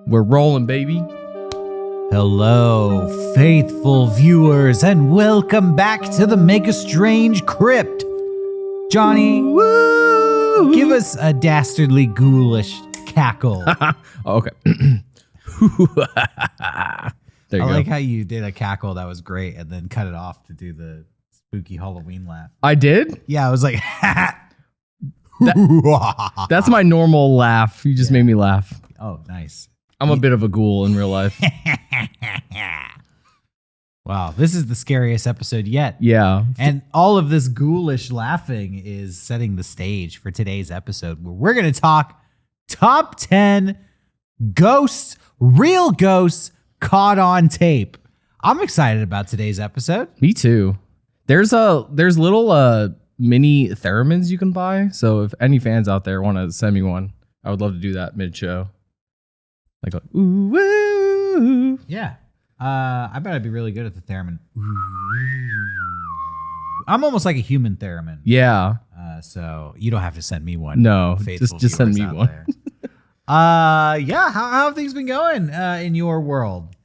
We're rolling, baby. Hello, faithful viewers, and welcome back to the Make a Strange Crypt. Johnny, give us a dastardly ghoulish cackle. Okay. There you I go. like how you did a cackle that was great and then cut it off to do the spooky Halloween laugh. I did? Yeah, I was like, That's my normal laugh. You just made me laugh. Oh, nice. I'm a bit of a ghoul in real life. Wow, this is the scariest episode yet. Yeah. And all of this ghoulish laughing is setting the stage for today's episode where we're going to talk top 10 ghosts, real ghosts caught on tape. I'm excited about today's episode. Me too. There's little mini theremins you can buy. So if any fans out there want to send me one, I would love to do that mid-show. Like ooh, woo. Yeah. I bet I'd be really good at the theremin. I'm almost like a human theremin. Yeah. So you don't have to send me one. No, faithful just send me viewers out one. there. Yeah. How have things been going in your world?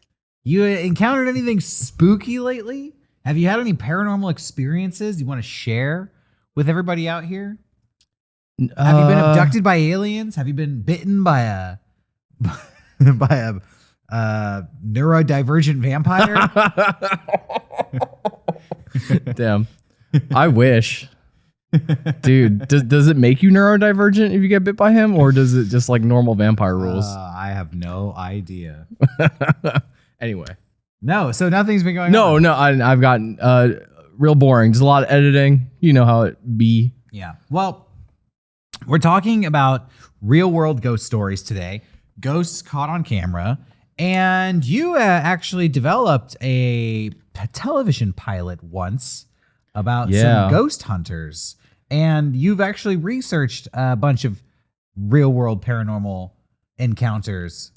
You encountered anything spooky lately? Have you had any paranormal experiences you want to share with everybody out here? Have you been abducted by aliens? Have you been bitten by a neurodivergent vampire? Damn. I wish. Dude, does it make you neurodivergent if you get bit by him, or does it just like normal vampire rules? I have no idea. Anyway. No, so nothing's been going No, on. I've gotten real boring. Just a lot of editing. You know how it be. Yeah. Well, we're talking about real world ghost stories today. Ghosts caught on camera. And you actually developed a television pilot once about some ghost hunters. And you've actually researched a bunch of real world paranormal encounters.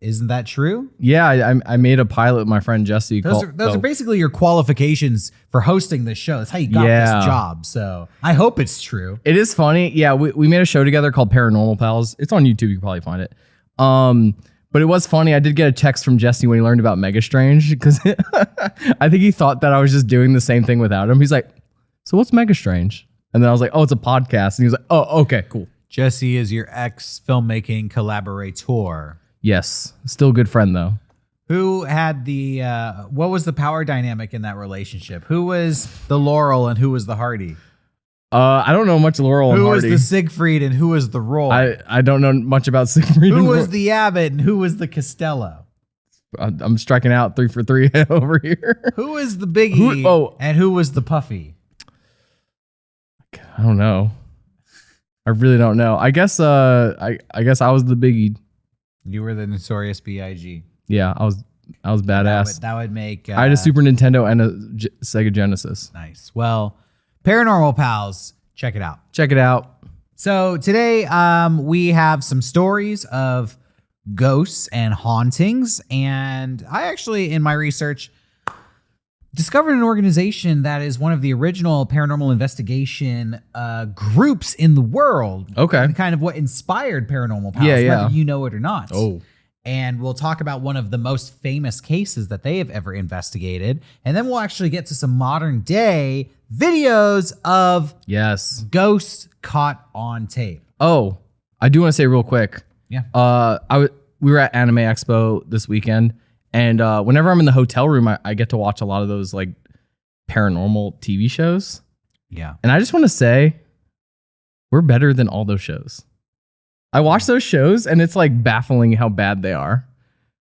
Isn't that true? Yeah, I made a pilot with my friend Jesse. Those are basically your qualifications for hosting this show. That's how you got this job. So I hope it's true. It is funny. Yeah, we made a show together called Paranormal Pals. It's on YouTube. You can probably find it. But it was funny. I did get a text from Jesse when he learned about Mega Strange because I think he thought that I was just doing the same thing without him. He's like, "So what's Mega Strange?" And then I was like, "Oh, it's a podcast." And he was like, "Oh, okay, cool." Jesse is your ex-filmmaking collaborator. Yes, still a good friend though. Who had the what was the power dynamic in that relationship? Who was the Laurel and who was the Hardy? I don't know much Laurel and Who Hardy. was the Siegfried and who was the Roy? I don't know much about Siegfried. Who was the Abbott and who was the Costello? I'm striking out 3 for 3 over here. Who was the Biggie and who was the Puffy? I don't know. I really don't know. I guess I guess I was the Biggie. You were the Notorious B.I.G. Yeah, I was badass. That would make I had a Super Nintendo and a Sega Genesis. Nice. Well, Paranormal Pals, check it out. Check it out. So today we have some stories of ghosts and hauntings. And I actually, in my research, discovered an organization that is one of the original paranormal investigation groups in the world. Okay. And kind of what inspired Paranormal Pals, whether you know it or not. Oh. And we'll talk about one of the most famous cases that they have ever investigated. And then we'll actually get to some modern day videos of ghosts caught on tape. Oh, I do want to say real quick. Yeah. We were at Anime Expo this weekend, and whenever I'm in the hotel room, I get to watch a lot of those like paranormal TV shows. Yeah. And I just want to say, we're better than all those shows. I watch those shows, and it's like baffling how bad they are.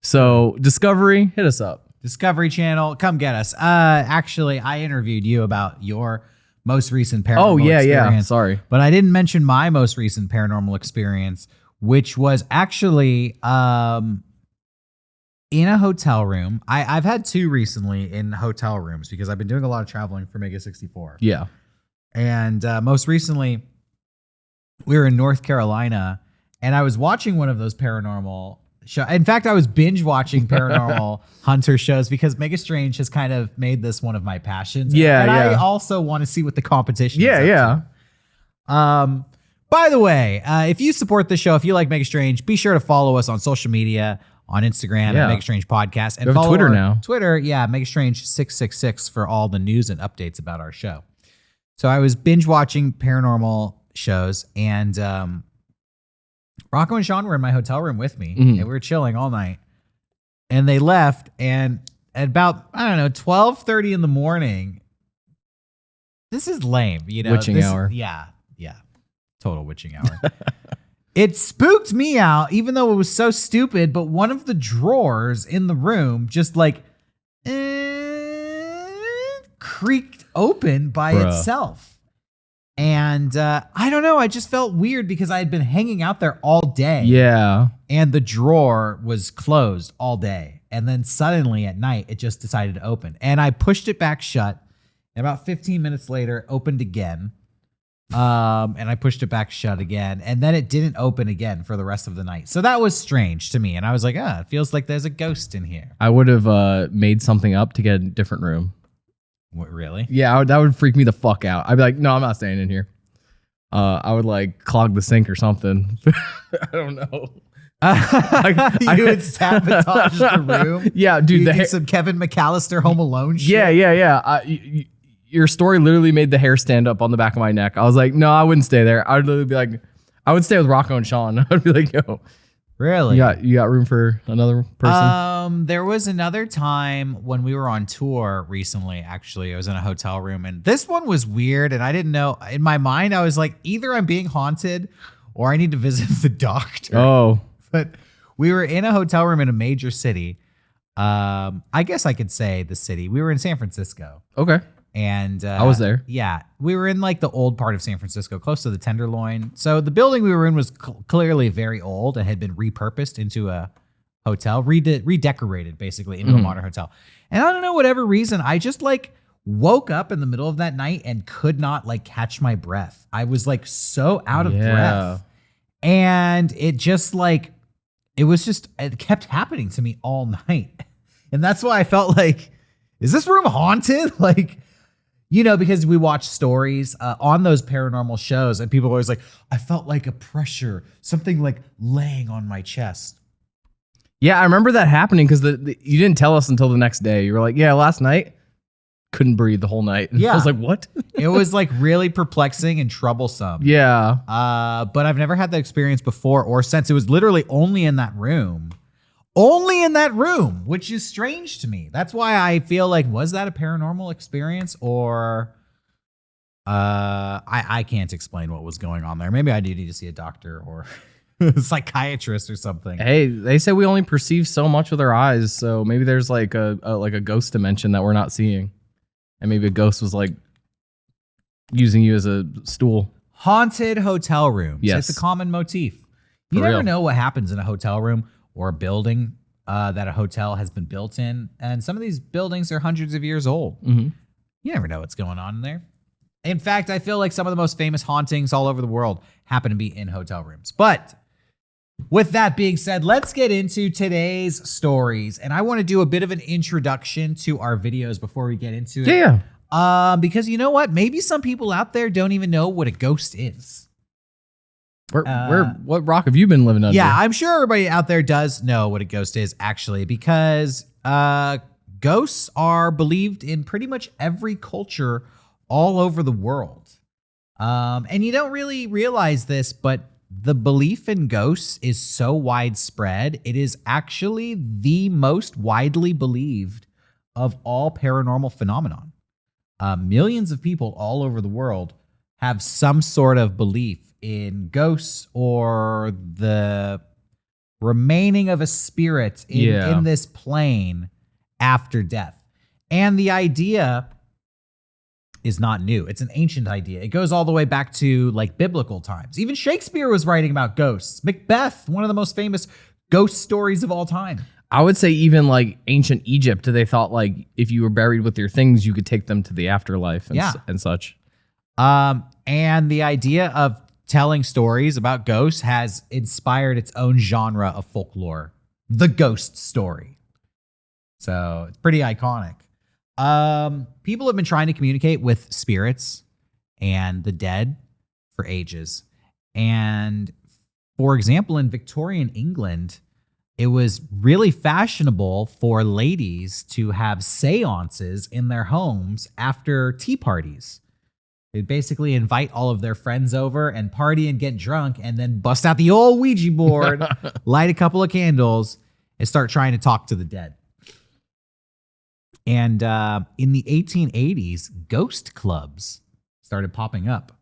So Discovery, hit us up. Discovery Channel, come get us. Actually, I interviewed you about your most recent paranormal experience. Yeah. Sorry. But I didn't mention my most recent paranormal experience, which was actually in a hotel room. I've had two recently in hotel rooms because I've been doing a lot of traveling for Mega 64. Yeah. And most recently, we were in North Carolina, and I was watching one of those paranormal show. In fact, I was binge watching paranormal hunter shows because Mega Strange has kind of made this one of my passions. Yeah, and yeah. I also want to see what the competition is. Yeah. By the way, if you support the show, if you like Mega Strange, be sure to follow us on social media, on Instagram at Mega Strange Podcast. And we have follow Twitter our now. Twitter, Mega Strange 666 for all the news and updates about our show. So I was binge watching paranormal shows, and Rocco and Sean were in my hotel room with me, and we were chilling all night. And they left, and at about, 12:30 in the morning, this is lame, Witching hour. Yeah. Total witching hour. It spooked me out, even though it was so stupid, but one of the drawers in the room just creaked open by itself. And I don't know, I just felt weird because I had been hanging out there all day. Yeah. And the drawer was closed all day. And then suddenly at night, it just decided to open. And I pushed it back shut. And about 15 minutes later, it opened again. And I pushed it back shut again. And then it didn't open again for the rest of the night. So that was strange to me. And I was like, it feels like there's a ghost in here. I would have made something up to get a different room. What, really? Yeah, that would freak me the fuck out. I'd be like, no, I'm not staying in here. I would like clog the sink or something. I don't know. You would sabotage the room. Yeah, dude. You do some Kevin McAllister Home Alone shit. Yeah. Your story literally made the hair stand up on the back of my neck. I was like, no, I wouldn't stay there. I would literally be like, I would stay with Rocco and Sean. I'd be like, yo, really? You got room for another person? There was another time when we were on tour recently. Actually, I was in a hotel room, and this one was weird. And I didn't know. In my mind, I was like, either I'm being haunted, or I need to visit the doctor. Oh. But we were in a hotel room in a major city. I guess I could say the city. We were in San Francisco. Okay. And I was there. Yeah. We were in like the old part of San Francisco, close to the Tenderloin. So the building we were in was clearly very old and had been repurposed into a hotel, redecorated basically into a modern hotel. And I don't know, whatever reason, I just like woke up in the middle of that night and could not like catch my breath. I was like so out of breath. And it just like, it kept happening to me all night. And that's why I felt like, is this room haunted? Like, because we watch stories on those paranormal shows, and people are always like, I felt like a pressure, something like laying on my chest. Yeah, I remember that happening because you didn't tell us until the next day. You were like, yeah, last night, couldn't breathe the whole night. And I was like, what? It was like really perplexing and troublesome. Yeah. But I've never had that experience before or since. It was literally only in that room. Only in that room, which is strange to me. That's why I feel like, was that a paranormal experience, or I can't explain what was going on there. Maybe I do need to see a doctor or a psychiatrist or something. Hey, they say we only perceive so much with our eyes, so maybe there's like a ghost dimension that we're not seeing, and maybe a ghost was like using you as a stool. Haunted hotel rooms. Yes, it's a common motif. You never know what happens in a hotel room or a building that a hotel has been built in. And some of these buildings are hundreds of years old. Mm-hmm. You never know what's going on in there. In fact, I feel like some of the most famous hauntings all over the world happen to be in hotel rooms. But with that being said, let's get into today's stories. And I want to do a bit of an introduction to our videos before we get into it. Yeah. Because you know what? Maybe some people out there don't even know what a ghost is. What rock have you been living under? Yeah, I'm sure everybody out there does know what a ghost is, actually, because ghosts are believed in pretty much every culture all over the world. And you don't really realize this, but the belief in ghosts is so widespread. It is actually the most widely believed of all paranormal phenomenon. Millions of people all over the world have some sort of belief in ghosts or the remaining of a spirit in this plane after death. And the idea is not new. It's an ancient idea. It goes all the way back to like biblical times. Even Shakespeare was writing about ghosts. Macbeth, one of the most famous ghost stories of all time. I would say even like ancient Egypt, they thought like if you were buried with your things, you could take them to the afterlife and such. And the idea of telling stories about ghosts has inspired its own genre of folklore, the ghost story. So it's pretty iconic. People have been trying to communicate with spirits and the dead for ages. And for example, in Victorian England, it was really fashionable for ladies to have seances in their homes after tea parties. They'd basically invite all of their friends over and party and get drunk and then bust out the old Ouija board, light a couple of candles, and start trying to talk to the dead. And in the 1880s, ghost clubs started popping up,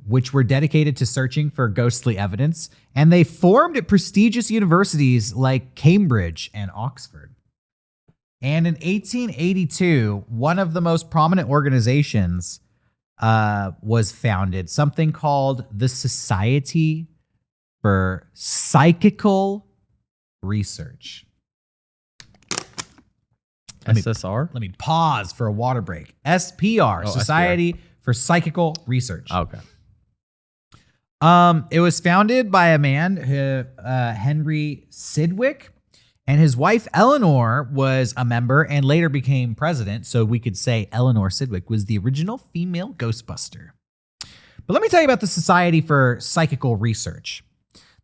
which were dedicated to searching for ghostly evidence. And they formed at prestigious universities like Cambridge and Oxford. And in 1882, one of the most prominent organizations was founded, something called the Society for Psychical Research. SSR? Let me pause for a water break. SPR, Society for Psychical Research. Okay. It was founded by a man, Henry Sidgwick, and his wife Eleanor was a member and later became president. So we could say Eleanor Sidgwick was the original female Ghostbuster. But let me tell you about the Society for Psychical Research.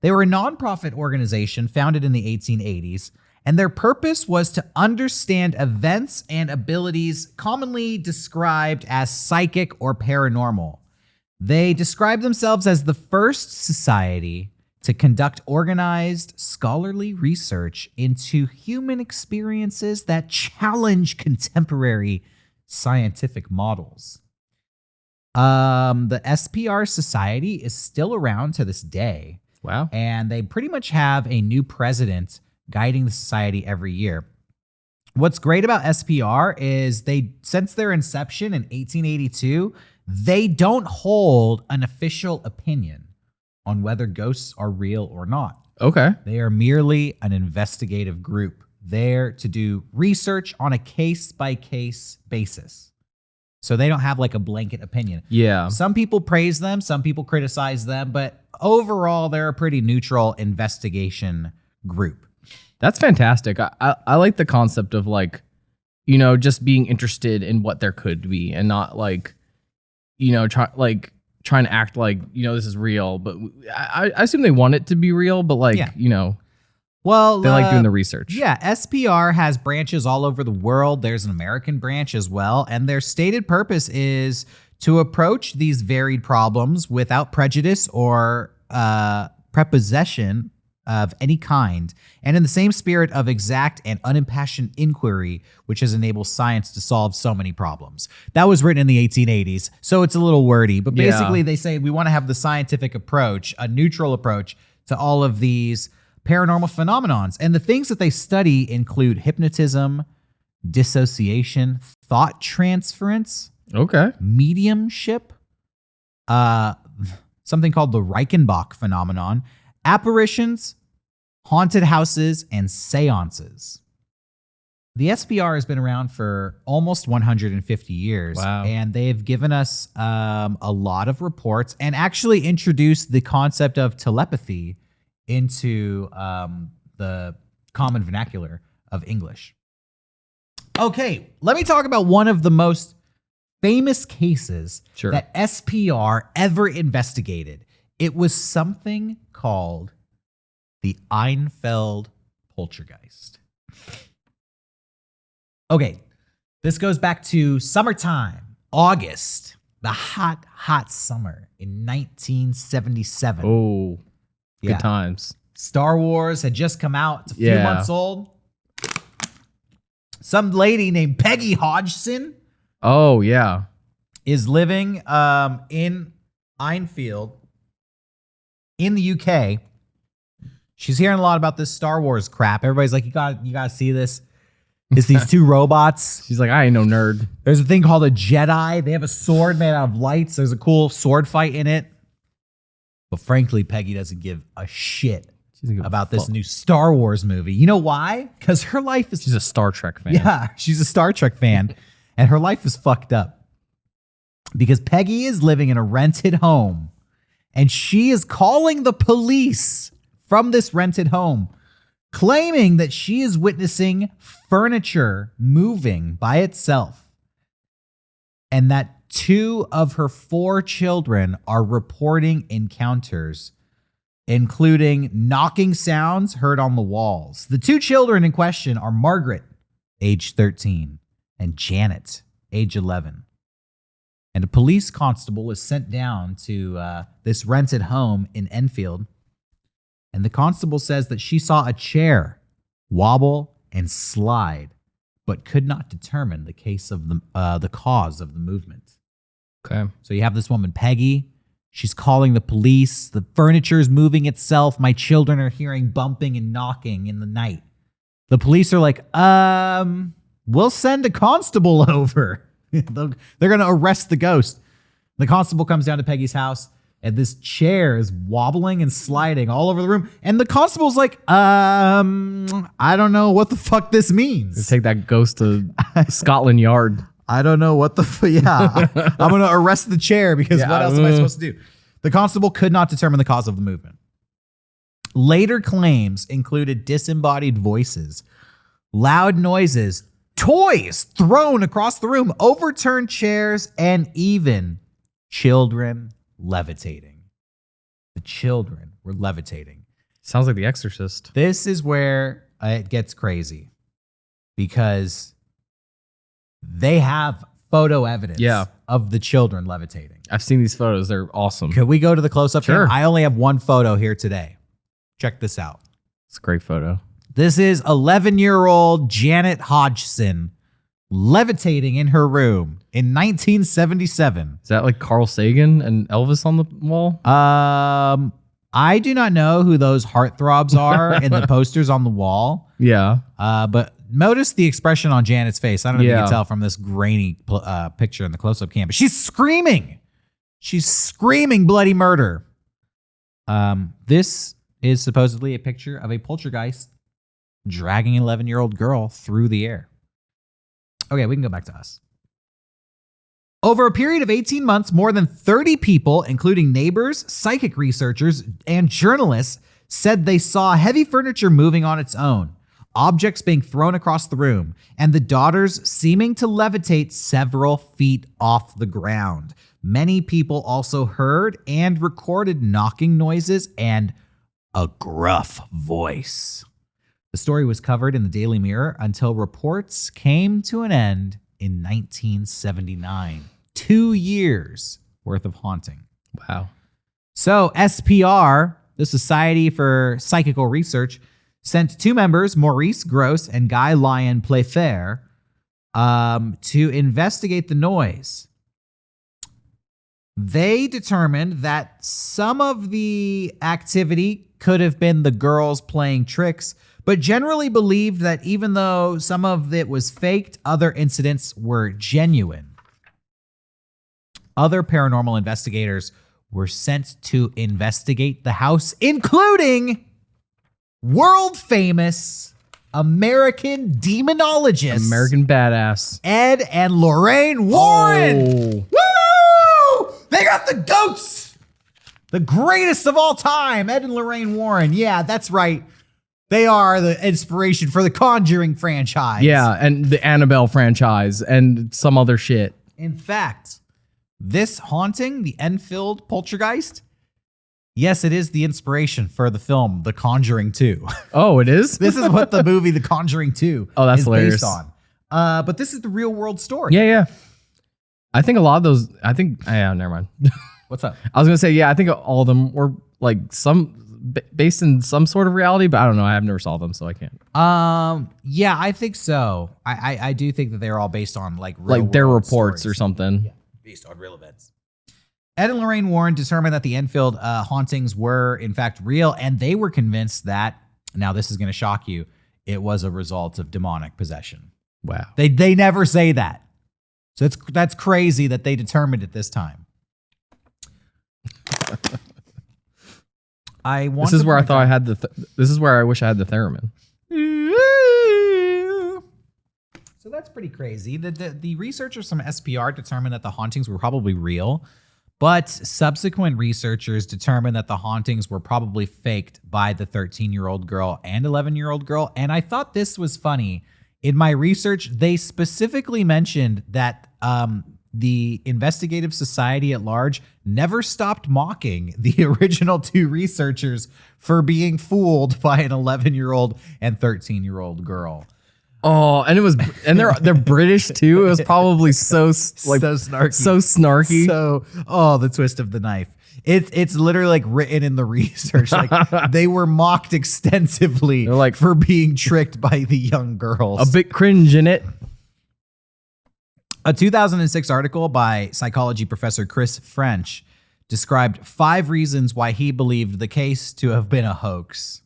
They were a nonprofit organization founded in the 1880s, and their purpose was to understand events and abilities commonly described as psychic or paranormal. They described themselves as the first society to conduct organized, scholarly research into human experiences that challenge contemporary scientific models. The SPR Society is still around to this day. Wow. And they pretty much have a new president guiding the society every year. What's great about SPR is since their inception in 1882, they don't hold an official opinion on whether ghosts are real or not. Okay. They are merely an investigative group there to do research on a case-by-case basis. So they don't have like a blanket opinion. Yeah. Some people praise them, some people criticize them, but overall, they're a pretty neutral investigation group. That's fantastic. I like the concept of like, just being interested in what there could be and not like, trying to act like, this is real. But I assume they want it to be real, but like, well, they like doing the research. Yeah, SPR has branches all over the world. There's an American branch as well. And their stated purpose is to approach these varied problems without prejudice or prepossession of any kind, and in the same spirit of exact and unimpassioned inquiry, which has enabled science to solve so many problems. That was written in the 1880s, so it's a little wordy, but basically they say we want to have the scientific approach, a neutral approach to all of these paranormal phenomenons. And the things that they study include hypnotism, dissociation, thought transference, mediumship, something called the Reichenbach phenomenon, apparitions, haunted houses, and seances. The SPR has been around for almost 150 years. Wow. And they've given us a lot of reports and actually introduced the concept of telepathy into the common vernacular of English. Okay, let me talk about one of the most famous cases that SPR ever investigated. It was something called the Enfield Poltergeist. Okay, this goes back to summertime, August, the hot, hot summer in 1977. Oh, good times. Star Wars had just come out. It's a few months old. Some lady named Peggy Hodgson. Oh, yeah. Is living in Enfield in the UK. She's hearing a lot about this Star Wars crap. Everybody's like, you gotta see this. It's these two robots. She's like, I ain't no nerd. There's a thing called a Jedi. They have a sword made out of lights. There's a cool sword fight in it. But frankly, Peggy doesn't give a shit about this new Star Wars movie. You know why? Because her life is... She's a Star Trek fan. Yeah, she's a Star Trek fan. And her life is fucked up. Because Peggy is living in a rented home. And she is calling the police from this rented home, claiming that she is witnessing furniture moving by itself. And that 2 of her 4 children are reporting encounters, including knocking sounds heard on the walls. The 2 children in question are Margaret, age 13, and Janet, age 11. And a police constable is sent down to this rented home in Enfield. And the constable says that she saw a chair wobble and slide, but could not determine the cause of the movement. Okay. So you have this woman, Peggy. She's calling the police. The furniture is moving itself. My children are hearing bumping and knocking in the night. The police are like, we'll send a constable over. They're going to arrest the ghost. The constable comes down to Peggy's house, and this chair is wobbling and sliding all over the room. And the constable's like, I don't know what the fuck this means. Take that ghost to Scotland Yard. I don't know what I'm going to arrest the chair because what else am I supposed to do? The constable could not determine the cause of the movement. Later claims included disembodied voices, loud noises, toys thrown across the room, overturned chairs, and even children levitating. The children were levitating. Sounds like The Exorcist. This is where it gets crazy because they have photo evidence of the children levitating. I've seen these photos. They're awesome. Could we go to the close-up? Sure. I only have one photo here today. Check this out. It's a great photo. This is 11-year-old Janet Hodgson levitating in her room in 1977. Is that like Carl Sagan and Elvis on the wall? I do not know who those heartthrobs are in the posters on the wall. Yeah. But notice the expression on Janet's face. I don't know if you can tell from this grainy picture in the close-up cam, but she's screaming. She's screaming bloody murder. This is supposedly a picture of a poltergeist dragging an 11-year-old girl through the air. Okay, we can go back to us. Over a period of 18 months, more than 30 people, including neighbors, psychic researchers, and journalists, said they saw heavy furniture moving on its own, objects being thrown across the room, and the daughters seeming to levitate several feet off the ground. Many people also heard and recorded knocking noises and a gruff voice. The story was covered in the Daily Mirror until reports came to an end in 1979. 2 years worth of haunting. Wow. So SPR, the Society for Psychical Research, sent 2 members, Maurice Gross and Guy Lyon Playfair, to investigate the noise. They determined that some of the activity could have been the girls playing tricks, but generally believed that even though some of it was faked, other incidents were genuine. Other paranormal investigators were sent to investigate the house, including world-famous American demonologists, American badass, Ed and Lorraine Warren. Woo! They got the goats! The greatest of all time, Ed and Lorraine Warren. Yeah, that's right. They are the inspiration for the Conjuring franchise. Yeah, and the Annabelle franchise and some other shit. In fact, this haunting, the Enfield Poltergeist, yes, it is the inspiration for the film The Conjuring 2. Oh, it is? This is what the movie The Conjuring 2 that's is hilarious. based on. But this is the real world story. Yeah. I think a lot of those, never mind. What's up? I was going to say, I think all of them were like based in some sort of reality, but I don't know. I've never saw them, so I can't. Yeah, I think so. I do think that they're all based on like their reports stories. or something. Yeah, based on real events. Ed and Lorraine Warren determined that the Enfield hauntings were in fact real, and they were convinced that, now this is going to shock you, it was a result of demonic possession. Wow. They never say that. So that's crazy that they determined it this time. This is where I thought I had this is where I wish I had the theremin. So that's pretty crazy. The researchers from SPR determined that the hauntings were probably real, but subsequent researchers determined that the hauntings were probably faked by the 13-year-old girl and 11-year-old girl. And I thought this was funny. In my research, they specifically mentioned that the investigative society at large never stopped mocking the original two researchers for being fooled by an 11-year-old and 13-year-old girl. Oh, and they're British too. It was probably so snarky. So snarky. So, the twist of the knife. It's literally like written in the research. Like they were mocked extensively for being tricked by the young girls. A bit cringe in it. A 2006 article by psychology professor Chris French described 5 reasons why he believed the case to have been a hoax.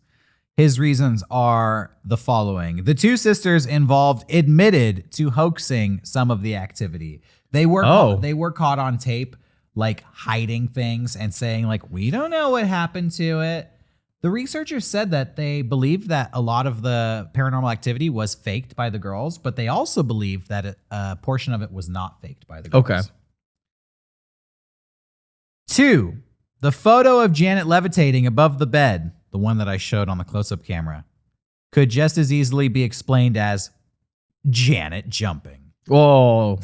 His reasons are the following. The 2 sisters involved admitted to hoaxing some of the activity. They were caught on tape, like hiding things and saying like, we don't know what happened to it. The researchers said that they believed that a lot of the paranormal activity was faked by the girls, but they also believed that a portion of it was not faked by the girls. Okay. 2, the photo of Janet levitating above the bed, the one that I showed on the close-up camera, could just as easily be explained as Janet jumping. Whoa.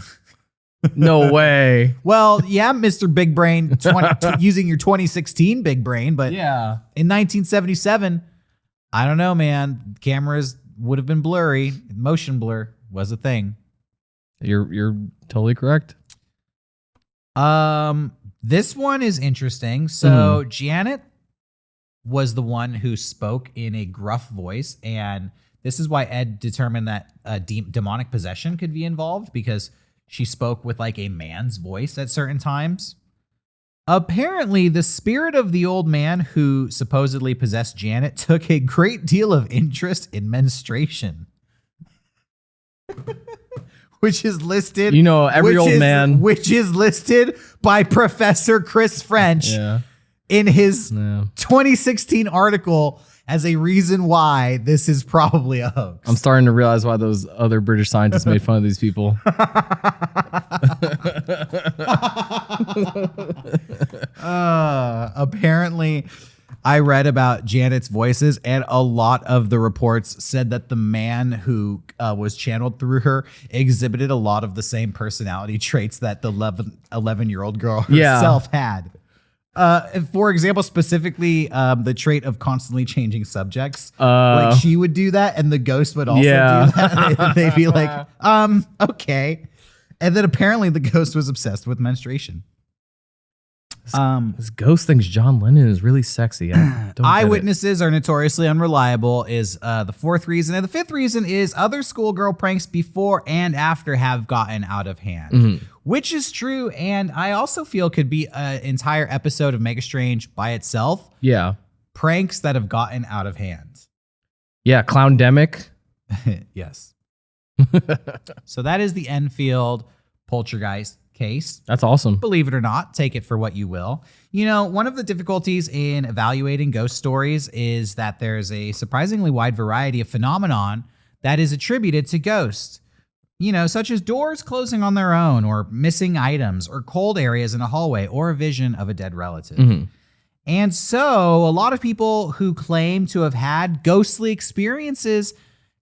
No way. Well, yeah, Mr. Big Brain, using your 2016 big brain, but yeah, in 1977, I don't know, man. Cameras would have been blurry. Motion blur was a thing. You're totally correct. This one is interesting. So Janet was the one who spoke in a gruff voice, and this is why Ed determined that demonic possession could be involved, because she spoke with like a man's voice at certain times. Apparently, the spirit of the old man who supposedly possessed Janet took a great deal of interest in menstruation. Which is listed... You know, every old man... Which is listed by Professor Chris French in his 2016 article as a reason why this is probably a hoax. I'm starting to realize why those other British scientists made fun of these people. Apparently, I read about Janet's voices, and a lot of the reports said that the man who was channeled through her exhibited a lot of the same personality traits that the 11-year-old girl herself had. For example, specifically the trait of constantly changing subjects. Like she would do that, and the ghost would also do that. They'd be like, okay. And then apparently the ghost was obsessed with menstruation. This ghost thinks John Lennon is really sexy. Eyewitnesses are notoriously unreliable is the 4th reason. And the 5th reason is other schoolgirl pranks before and after have gotten out of hand. Which is true, and I also feel could be an entire episode of Mega Strange by itself. Yeah. Pranks that have gotten out of hand. Yeah, Clowndemic. Yes. So that is the Enfield Poltergeist case. That's awesome. Believe it or not, take it for what you will. You know, one of the difficulties in evaluating ghost stories is that there's a surprisingly wide variety of phenomenon that is attributed to ghosts. You know, such as doors closing on their own, or missing items, or cold areas in a hallway, or a vision of a dead relative. And so a lot of people who claim to have had ghostly experiences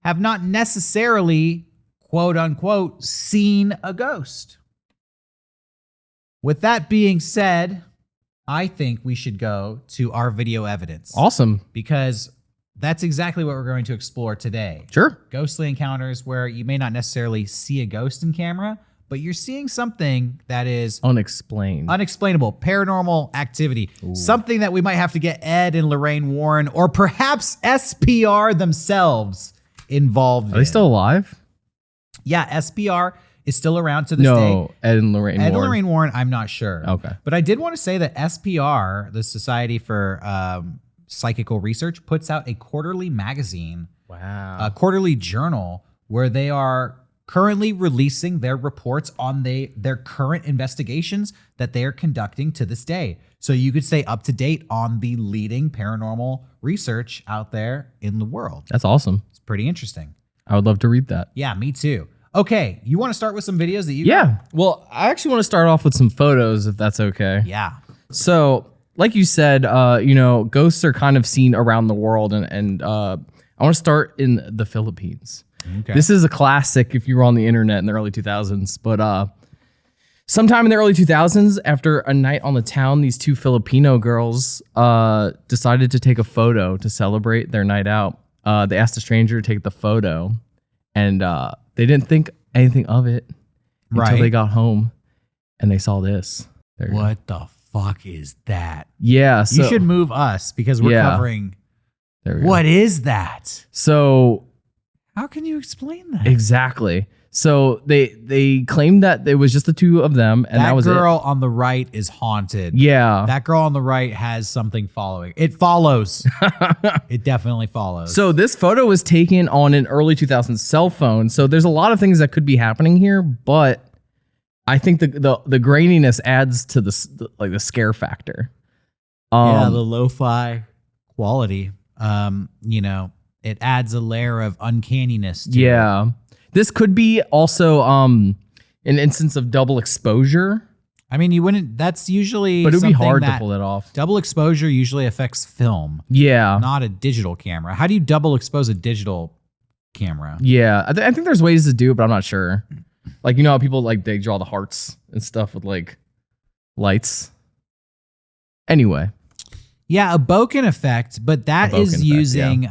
have not necessarily, quote unquote, seen a ghost. With that being said, I think we should go to our video evidence. Awesome. Because that's exactly what we're going to explore today. Sure. Ghostly encounters where you may not necessarily see a ghost in camera, but you're seeing something that is unexplained. Unexplainable, paranormal activity. Ooh. Something that we might have to get Ed and Lorraine Warren, or perhaps SPR themselves, involved in. Are they still alive? Yeah, SPR is still around to this day. No, Ed and Lorraine Warren. Ed and Lorraine Warren, I'm not sure. Okay. But I did want to say that SPR, the Society for Psychical Research, puts out a quarterly magazine, a quarterly journal, where they are currently releasing their reports on their current investigations that they are conducting to this day. So you could stay up to date on the leading paranormal research out there in the world. That's awesome. It's pretty interesting. I would love to read that. Yeah, me too. Okay, you want to start with some videos that you got? Well, I actually want to start off with some photos, if that's okay. Yeah. So, like you said, you know, ghosts are kind of seen around the world, and I want to start in the Philippines. Okay. This is a classic if you were on the internet in the early 2000s. But Sometime in the early 2000s, after a night on the town, these two Filipino girls decided to take a photo to celebrate their night out. They asked a stranger to take the photo, and they didn't think anything of it until they got home and they saw this. What the fuck is that? Yeah. So, you should move us because we're covering. What is that? So how can you explain that? Exactly. So they claimed that it was just the two of them, and that was it. That girl on the right is haunted. Yeah. That girl on the right has something following. It follows. It definitely follows. So this photo was taken on an early 2000s cell phone. So there's a lot of things that could be happening here, but I think the graininess adds to the scare factor. The lo-fi quality. It adds a layer of uncanniness to it. This could be also an instance of double exposure. I mean, you wouldn't. That's usually, but it would be hard to pull it off. Double exposure usually affects film. Yeah, not a digital camera. How do you double expose a digital camera? Yeah, I think there's ways to do it, but I'm not sure. Like, how people they draw the hearts and stuff with lights. Anyway. Yeah, a bokeh effect, but that is using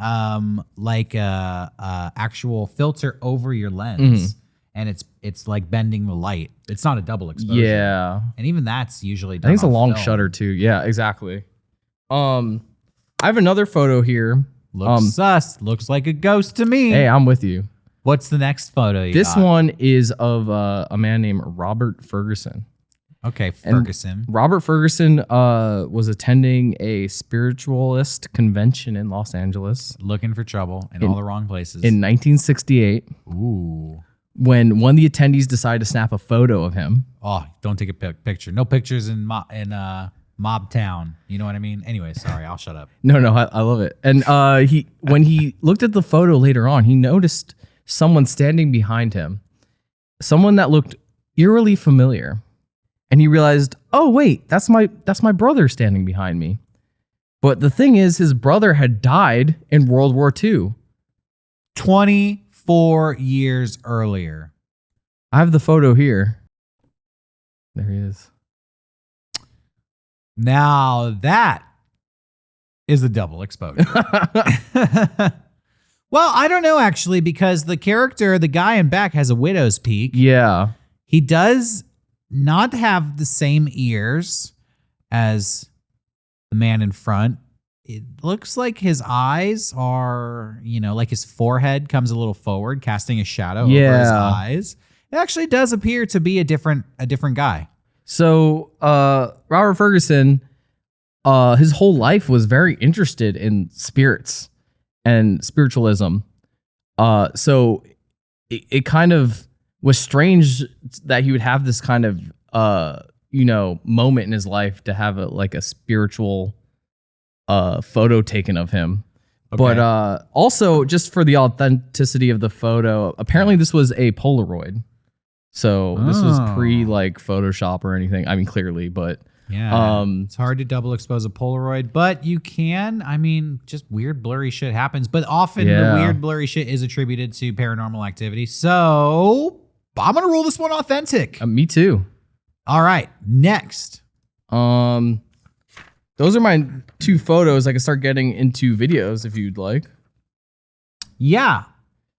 actual filter over your lens, and it's like bending the light. It's not a double exposure. Yeah, and even that's usually done. I think it's a long film. shutter too. Yeah, exactly. I have another photo here. Looks sus. Looks like a ghost to me. Hey, I'm with you. What's the next photo? This one is of a man named Robert Ferguson. Okay, Ferguson. And Robert Ferguson was attending a spiritualist convention in Los Angeles. Looking for trouble in all the wrong places. In 1968. Ooh. When one of the attendees decided to snap a photo of him. Oh, don't take a picture. No pictures in Mob Town. You know what I mean? Anyway, sorry, I'll shut up. No, I love it. And when he looked at the photo later on, he noticed someone standing behind him. Someone that looked eerily familiar. And he realized, oh wait, that's my brother standing behind me. But the thing is, his brother had died in World War II. 24 years earlier. I have the photo here. There he is. Now that is a double exposure. Well, I don't know actually, because the guy in back has a widow's peak. Yeah. He does not have the same ears as the man in front. It looks like his eyes are, like his forehead comes a little forward, casting a shadow over his eyes. It actually does appear to be a different guy. So Robert Ferguson, his whole life was very interested in spirits and spiritualism. So it kind of was strange that he would have this kind of, moment in his life to have a spiritual photo taken of him. Okay. But also, just for the authenticity of the photo, apparently this was a Polaroid. So this was pre Photoshop or anything. I mean, clearly, but yeah, it's hard to double expose a Polaroid, but you can. I mean, just weird blurry shit happens, but often the weird blurry shit is attributed to paranormal activity. So I'm gonna rule this one authentic. Me too. All right, next. Those are my two photos. I can start getting into videos if you'd like. Yeah,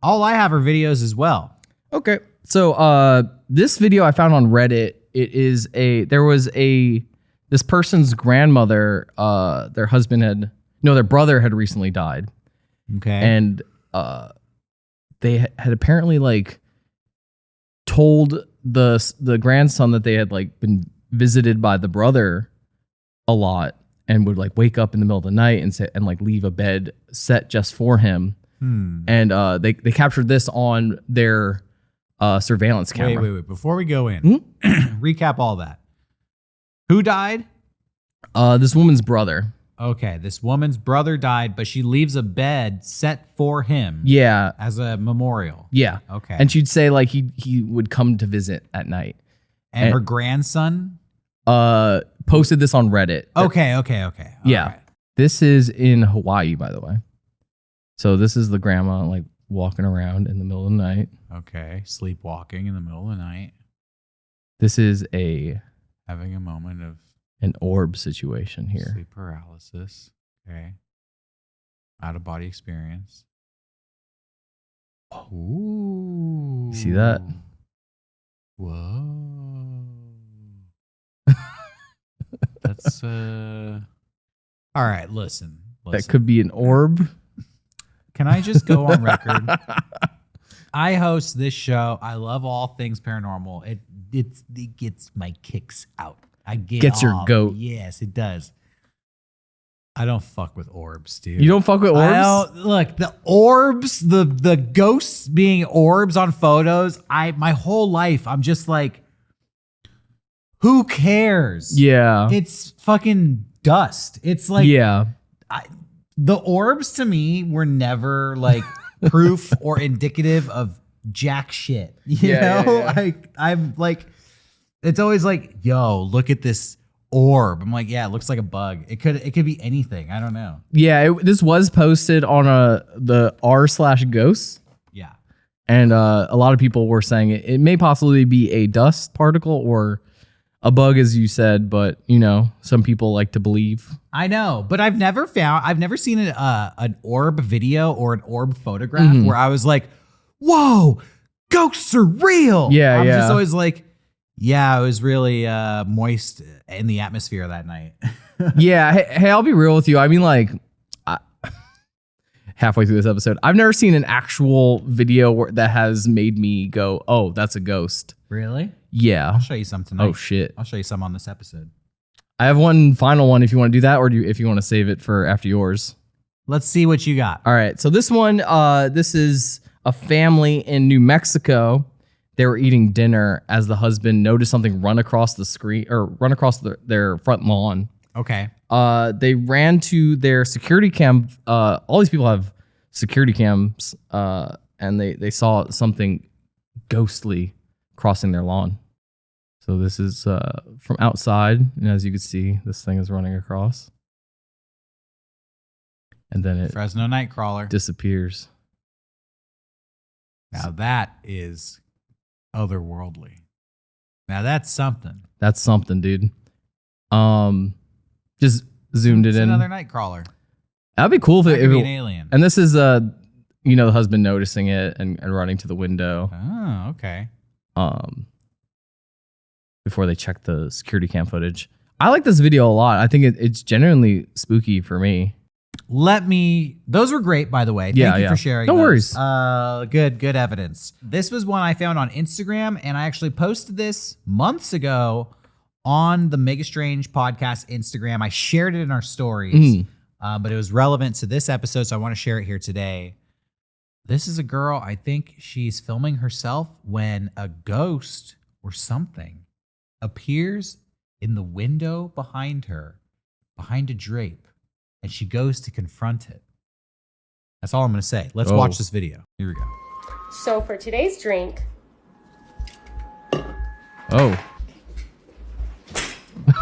all I have are videos as well. Okay. So this video I found on Reddit, this person's grandmother, their brother had recently died. Okay. And they had apparently told the grandson that they had been visited by the brother a lot and would wake up in the middle of the night and leave a bed set just for him. And they captured this on their surveillance camera. Wait. Before we go in, recap all that. Who died? This woman's brother. Okay, this woman's brother died, but she leaves a bed set for him. Yeah. As a memorial. Yeah. Okay. And she'd say he would come to visit at night. And her grandson? Posted this on Reddit. Okay. Yeah. Right. This is in Hawaii, by the way. So this is the grandma walking around in the middle of the night. Okay. Sleepwalking in the middle of the night. This is having a moment of an orb situation here. sleep paralysis. Okay. Out of body experience. Ooh. You see that? Whoa. That's all right, listen. That could be an orb. Can I just go on record? I host this show. I love all things paranormal. It gets my kicks out. Gets your goat. Yes, it does. I don't fuck with orbs, dude. You don't fuck with orbs? Look, the orbs, the ghosts being orbs on photos. My whole life, I'm just like, who cares? Yeah. It's fucking dust. It's like, yeah. The orbs to me were never like proof or indicative of jack shit. You know? Yeah. I'm like, it's always like, yo, look at this orb. I'm like, yeah, it looks like a bug. It could be anything. I don't know. Yeah, this was posted on the r/ghosts. Yeah. And a lot of people were saying it may possibly be a dust particle or a bug, as you said, but you know, some people like to believe. I know, but I've never seen an orb video or an orb photograph where I was like, whoa, ghosts are real. Yeah, I'm yeah. just always like, yeah, it was really moist in the atmosphere that night. Yeah. Hey, I'll be real with you. I mean, like, halfway through this episode, I've never seen an actual video that has made me go, oh, that's a ghost. Really? Yeah. I'll show you some tonight. Oh, shit. I'll show you some on this episode. I have one final one if you want to do that, or if you want to save it for after yours. Let's see what you got. All right. So this one, this is a family in New Mexico. They were eating dinner as the husband noticed something run across the screen or run across their front lawn. Okay. They ran to their security cam. All these people have security cams, and they saw something ghostly crossing their lawn. So this is from outside, and as you can see, this thing is running across, and then it Fresno Nightcrawler disappears. Now that is otherworldly. Now that's something. That's something, dude. Just zoomed it It's in. another Nightcrawler. That'd be cool if That it could be was an alien. And this is the husband noticing it and running to the window. Oh, okay. Before they check the security cam footage. I like this video a lot. I think it's genuinely spooky for me. Those were great, by the way. Thank you for sharing. No those. worries. Good evidence. This was one I found on Instagram, and I actually posted this months ago on the Mega Strange podcast Instagram. I shared it in our stories, but it was relevant to this episode, so I want to share it here today. This is a girl, I think she's filming herself when a ghost or something appears in the window behind her, behind a drape, and she goes to confront it. That's all I'm going to say. Let's watch this video. Here we go. So for today's drink... Oh.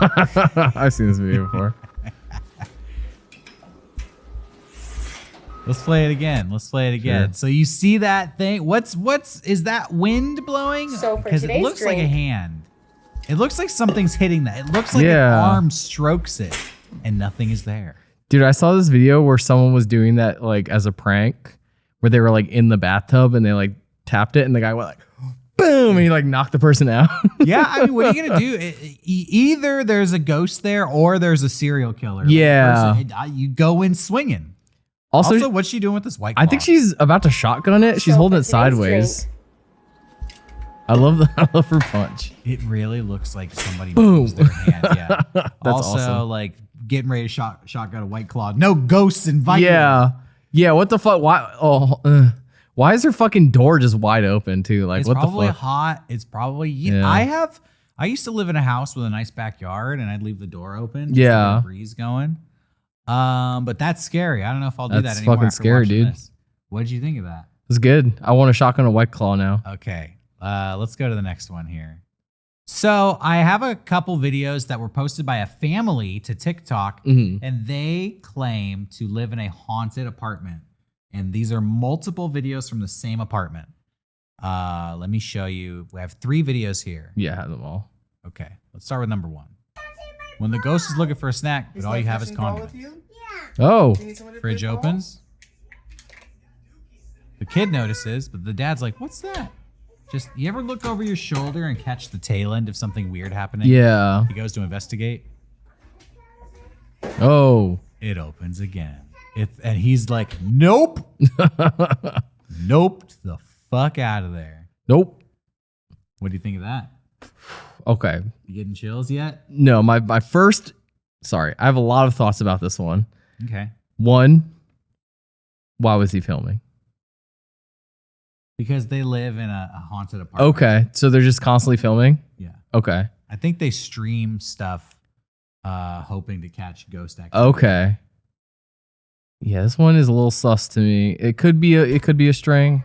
I've seen this video before. Let's play it again. Sure. So you see that thing? Is that wind blowing? So for Because it today's looks like a drink- hand. It looks like something's hitting that. It looks like an Yeah. arm strokes it, and nothing is there. Dude, I saw this video where someone was doing that like as a prank, where they were like in the bathtub and they like tapped it and the guy went like, boom, and he like knocked the person out. Yeah, I mean, what are you gonna do? Either there's a ghost there or there's a serial killer. Yeah. You go in swinging. Also, Also, what's she doing with this white claw? I think she's about to shotgun it. She's So holding for it today's sideways. drink- I love her punch. It really looks like somebody Boom. moves their hand. Yeah. That's also, awesome. like getting ready to shotgun a white claw. No ghosts invited. Yeah. Yeah, what the fuck? Why is her fucking door just wide open too? Like It's what the probably fuck? hot. It's probably. Yeah. I used to live in a house with a nice backyard, and I'd leave the door open. Just to Yeah. get a breeze going. But that's scary. I don't know if I'll do That's that anymore. fucking after scary, watching dude. This. What did you think of that? It's good. I want a shotgun a white claw now. Okay. Let's go to the next one here. So I have a couple videos that were posted by a family to TikTok, and they claim to live in a haunted apartment. And these are multiple videos from the same apartment. Let me show you. We have 3 videos here. Yeah, I have them all. Okay, let's start with number 1. When the ghost is looking for a snack, but all you have is condiments. Oh. Fridge opens. The kid notices, but the dad's like, what's that? Just, you ever look over your shoulder and catch the tail end of something weird happening? Yeah. He goes to investigate. Oh. It opens again. And he's like, nope. Nope the fuck out of there. Nope. What do you think of that? Okay. You getting chills yet? No, my first, sorry, I have a lot of thoughts about this one. Okay. One, why was he filming? Because they live in a haunted apartment. Okay, so they're just constantly filming? Yeah. Okay. I think they stream stuff hoping to catch ghost activity. Okay. Yeah, this one is a little sus to me. It could be a string.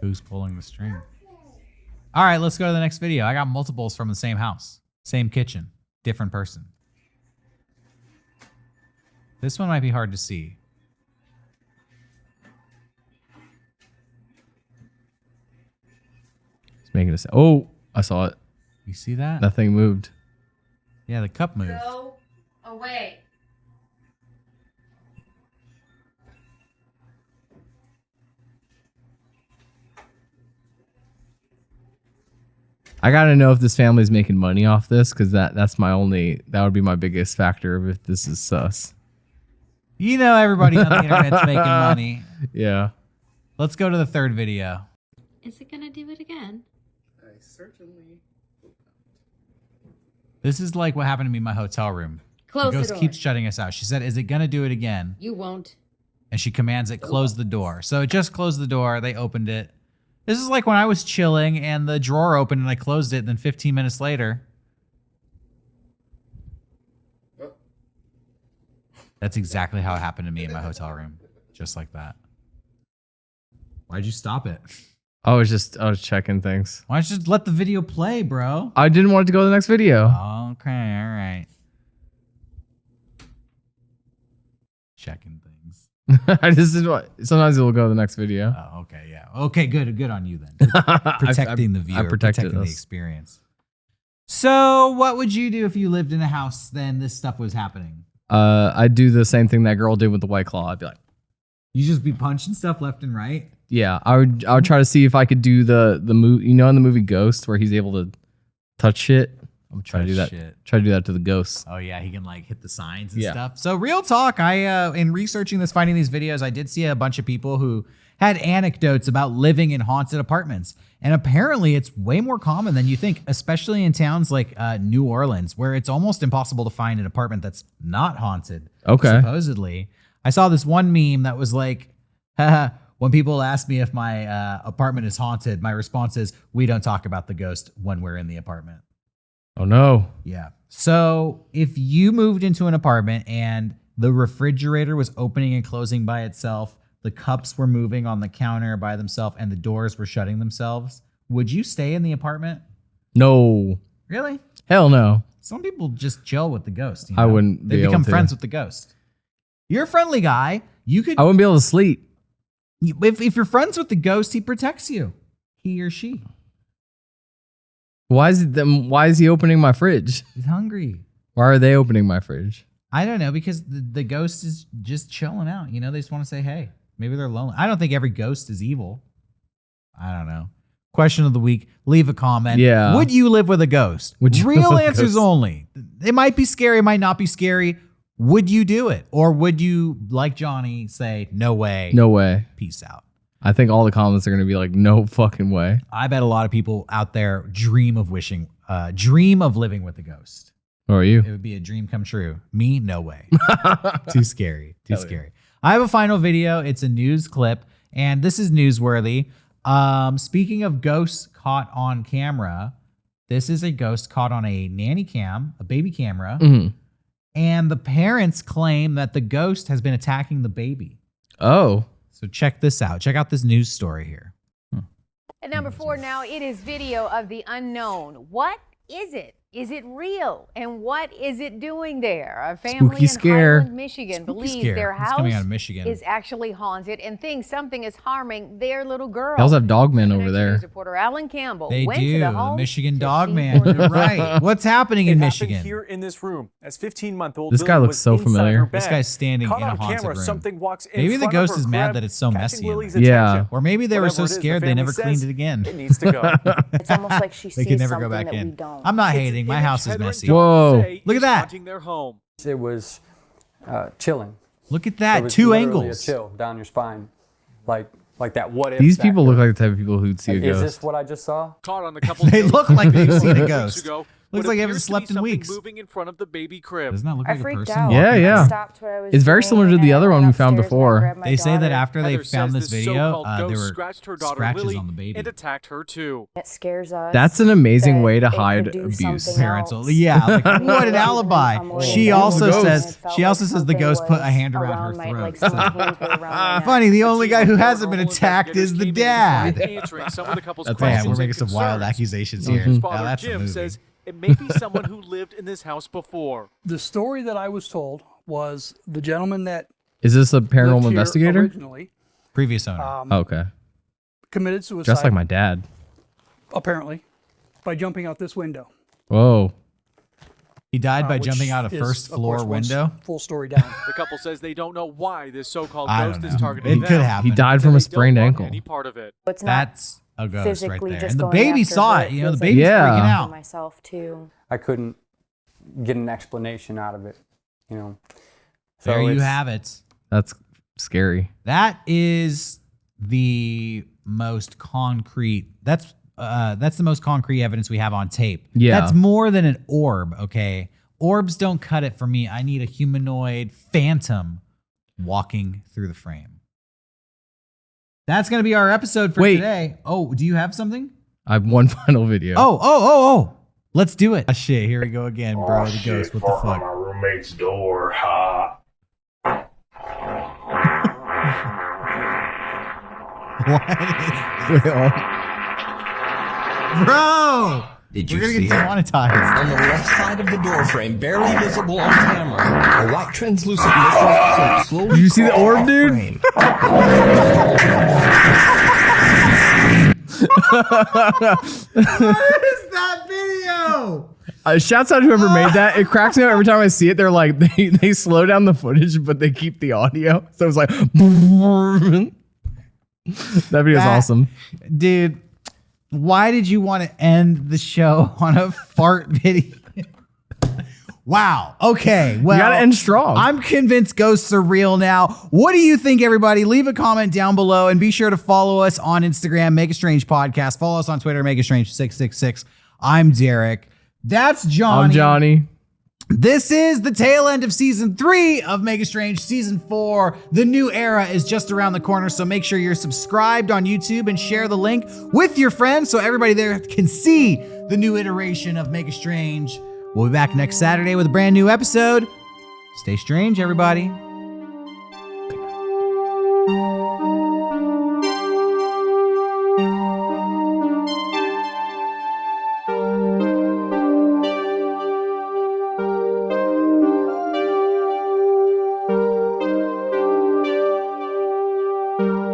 Who's pulling the string? All right, let's go to the next video. I got multiples from the same house, same kitchen, different person. This one might be hard to see. It's making us. Oh, I saw it. You see that? That thing moved. Yeah, the cup moved. Go away. I gotta know if this family's making money off this, because that would be my biggest factor of if this is sus. You know everybody on the internet's making money. Yeah. Let's go to the third video. Is it gonna do it again? I certainly. This is like what happened to me in my hotel room. Close the ghost the door. keeps shutting us out. She said, is it gonna do it again? You won't. And she commands it, close the door. So it just closed the door. They opened it. This is like when I was chilling and the drawer opened and I closed it. And then 15 minutes later. That's exactly how it happened to me in my hotel room. Just like that. Why'd you stop it? I was checking things. Why don't you just let the video play, bro? I didn't want it to go to the next video. Okay, all right. Checking things. Sometimes it will go to the next video. Oh, okay, yeah. Okay, good on you then. Protecting the viewer, protected protecting the us. experience. So, what would you do if you lived in a house then this stuff was happening? I'd do the same thing that girl did with the White Claw. I'd be like, You just be punching stuff left and right? yeah, I would try to see if I could do the movie, in the movie Ghost, where he's able to touch shit. I'm trying to do that. Shit. Try to do that to the ghosts. Oh yeah, he can like hit the signs and Yeah. stuff. So real talk, I in researching this, finding these videos, I did see a bunch of people who had anecdotes about living in haunted apartments. And apparently it's way more common than you think, especially in towns like New Orleans, where it's almost impossible to find an apartment that's not haunted. Okay. Supposedly. I saw this one meme that was like, haha, when people ask me if my apartment is haunted, my response is, we don't talk about the ghost when we're in the apartment. Oh no. Yeah. So if you moved into an apartment and the refrigerator was opening and closing by itself, the cups were moving on the counter by themselves, and the doors were shutting themselves, would you stay in the apartment? No. Really? Hell no. Some people just chill with the ghost. You I know? wouldn't They be able become to. friends with the ghost. You're a friendly guy. You could, I wouldn't be able to sleep. if you're friends with the ghost, he protects you. He or she. Why is he opening my fridge? He's hungry. Why are they opening my fridge? I don't know, because the ghost is just chilling out. You know, they just want to say, hey, maybe they're lonely. I don't think every ghost is evil. I don't know. Question of the week. Leave a comment. Yeah. Would you live with a ghost? Would you Real live with a answers ghost? only. It might be scary. It might not be scary. Would you do it? Or would you, like Johnny, say, no way. No way. Peace out. I think all the comments are going to be like, no fucking way. I bet a lot of people out there dream of living with a ghost. Or are you? It would be a dream come true. Me, no way. Too scary. Too Hell yeah. scary. I have a final video. It's a news clip, and this is newsworthy. Speaking of ghosts caught on camera, this is a ghost caught on a nanny cam, a baby camera, and the parents claim that the ghost has been attacking the baby. Oh. So check this out. Check out this news story here. At number 4 now, it is video of the unknown. What is it? Is it real? And what is it doing there? A family Spooky in scare. Highland, Michigan Spooky believes scare. their It's house coming out of Michigan. is actually haunted and thinks something is harming their little girl. They also have dogmen over Connection there. News reporter Alan Campbell They went do. to the The home Michigan to dog see man. for You're right. What's happening in It Michigan? happened here in this room as 15-month-old This guy Lily looks was so inside familiar. her bed. This guy's standing Caught in a on haunted camera, room. something walks in Maybe the front ghost of is her, mad grabbed, that it's so catching messy in Lily's there. Yeah. attention. Or maybe they were Whatever so it is, the scared they family never cleaned says it again. It needs to go. It's almost like she They sees could never something go back that we in. don't. I'm not It's hating. an My image house is Heather and messy. John Whoa. say Look at is that. haunting their home. It was chilling. Look at It that. was Two literally angles. a chill down your spine, like that. What if These people look factor. like the type of people who'd see a Is ghost. this what I just saw? Caught on the couple's They video look like they've footage seen a weeks ghost. ago, Looks what like they haven't appears to slept be in something weeks. moving in front of the baby crib. Doesn't that look I like a freaked person? out. Yeah, I yeah. stopped what I was It's very doing similar to the and I other went one we found upstairs and I before. grabbed my They say that daughter. after they Heather found says this the video, so-called there ghost were scratched her daughter scratches Lily on the baby. and attacked her too. It scares us. That's an amazing that way to it could hide do abuse. something Parental. else. Yeah, like I'm what an worried. alibi. I'm worried She about also it. says It felt she also like says the something ghost put a was hand around her my- throat. like some hands were around my neck. Funny, the A only team guy of who hasn't been paranormal attacked investigators is the came in dad. and answering some of the couple's That's questions Man, we're and making some wild concerns. accusations here. Lily's Now father, that's a Jim, movie. says it may be someone who lived in this house before. The story that I was told was the gentleman that Is this a lived paranormal here investigator? originally Previous owner. Okay. committed suicide, Just like my dad. apparently, by jumping out this window. Whoa. He died by which jumping out a is, first of floor course, once window. Full story down. The couple says they don't know why this so-called I ghost don't is know. targeting It could them. happen. He died They from a don't sprained want ankle. Any part of it. It's not That's a ghost right physically there. just And the going baby after saw her. it. You know, the feels like baby's Yeah. freaking for out. myself too. I couldn't get an explanation out of it. You know. There you it's- have it. That's scary. That is the most concrete. That's the most concrete evidence we have on tape. Yeah. That's more than an orb. Okay, orbs don't cut it for me. I need a humanoid phantom walking through the frame. That's gonna be our episode for Wait. today. Oh, do you have something? I have one final video. Oh. Let's do it. Oh, shit, here we go again, bro. The ghost. What the Parked on fuck? my roommate's door. Ha. What is Wait, oh. Bro! Did We're you gonna see get it? demonetized. On the left side of the door frame, barely visible on camera, a white translucent missile cloak slowly Did you see the crawls orb, off dude? frame. What is that video? Shouts out to whoever made that. It cracks me up every time I see it. They're like, they slow down the footage, but they keep the audio. So it's like, that video's That- awesome. Dude, why did you want to end the show on a fart video? Wow. Okay. Well, You gotta end strong. I'm convinced ghosts are real now. What do you think, everybody? Leave a comment down below and be sure to follow us on Instagram, Make a Strange Podcast. Follow us on Twitter, Make a Strange 666. I'm Derek. That's Johnny. I'm Johnny. This is the tail end of season 3 of Mega Strange. Season 4, the new era is just around the corner, so make sure you're subscribed on YouTube and share the link with your friends so everybody there can see the new iteration of Mega Strange. We'll be back next Saturday with a brand new episode. Stay strange, everybody.